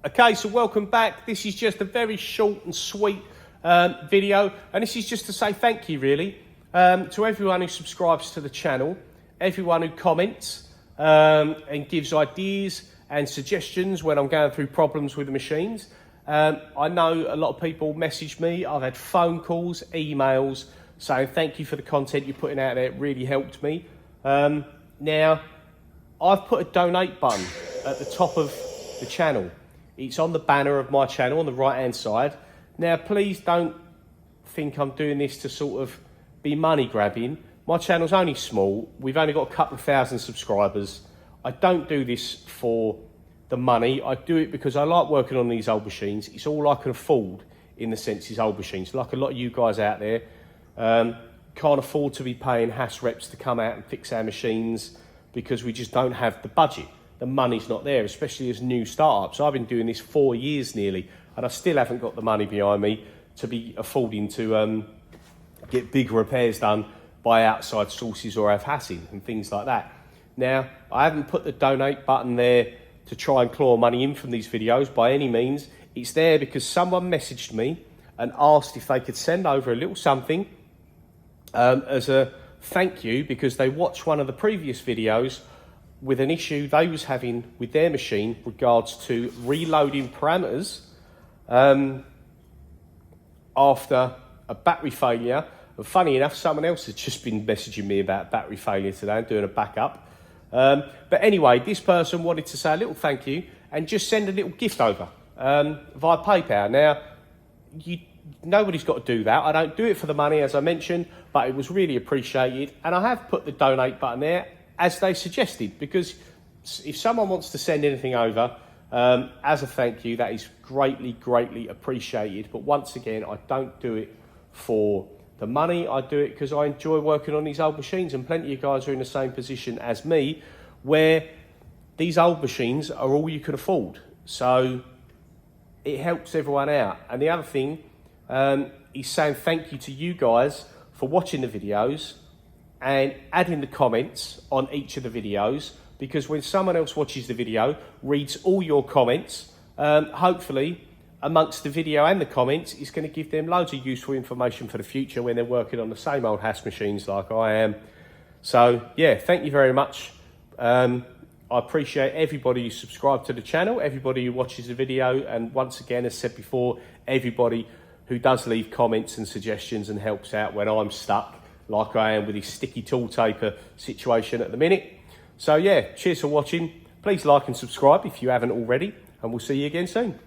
Okay, so welcome back. This is just a very short and sweet video, and this is just to say thank you really to everyone who subscribes to the channel, everyone who comments and gives ideas and suggestions when I'm going through problems with the machines. I know a lot of people message me. I've had phone calls, emails saying thank you for the content you're putting out there. It really helped me. Now, I've put a donate button at the top of the channel. It's on the banner of my channel on the right hand side. Now please don't think I'm doing this to sort of be money grabbing. My channel's only small. We've only got a couple of thousand subscribers. I don't do this for the money. I do it because I like working on these old machines. It's all I can afford in the sense these old machines. Like a lot of you guys out there can't afford to be paying Haas reps to come out and fix our machines because we just don't have the budget. The money's not there, especially as new startups. I've been doing this 4 years nearly, and I still haven't got the money behind me to be affording to get big repairs done by outside sources or have Hassing and things like that. Now, I haven't put the donate button there to try and claw money in from these videos by any means. It's there because someone messaged me and asked if they could send over a little something as a thank you because they watched one of the previous videos with an issue they was having with their machine regards to reloading parameters after a battery failure. And funny enough, someone else has just been messaging me about battery failure today and doing a backup. But anyway, this person wanted to say a little thank you and just send a little gift over via PayPal. Now, nobody's got to do that. I don't do it for the money, as I mentioned, but it was really appreciated. And I have put the donate button there as they suggested, because if someone wants to send anything over as a thank you, that is greatly, greatly appreciated. But once again, I don't do it for the money. I do it because I enjoy working on these old machines, and plenty of guys are in the same position as me, where these old machines are all you can afford. So it helps everyone out. And the other thing is saying thank you to you guys for watching the videos and adding the comments on each of the videos, because when someone else watches the video, reads all your comments, hopefully amongst the video and the comments, it's going to give them loads of useful information for the future when they're working on the same old Haas machines like I am. So yeah, thank you very much. I appreciate everybody who subscribed to the channel, everybody who watches the video, and once again, as said before, everybody who does leave comments and suggestions and helps out when I'm stuck like I am with this sticky tool taper situation at the minute. So yeah, cheers for watching. Please like and subscribe if you haven't already, and we'll see you again soon.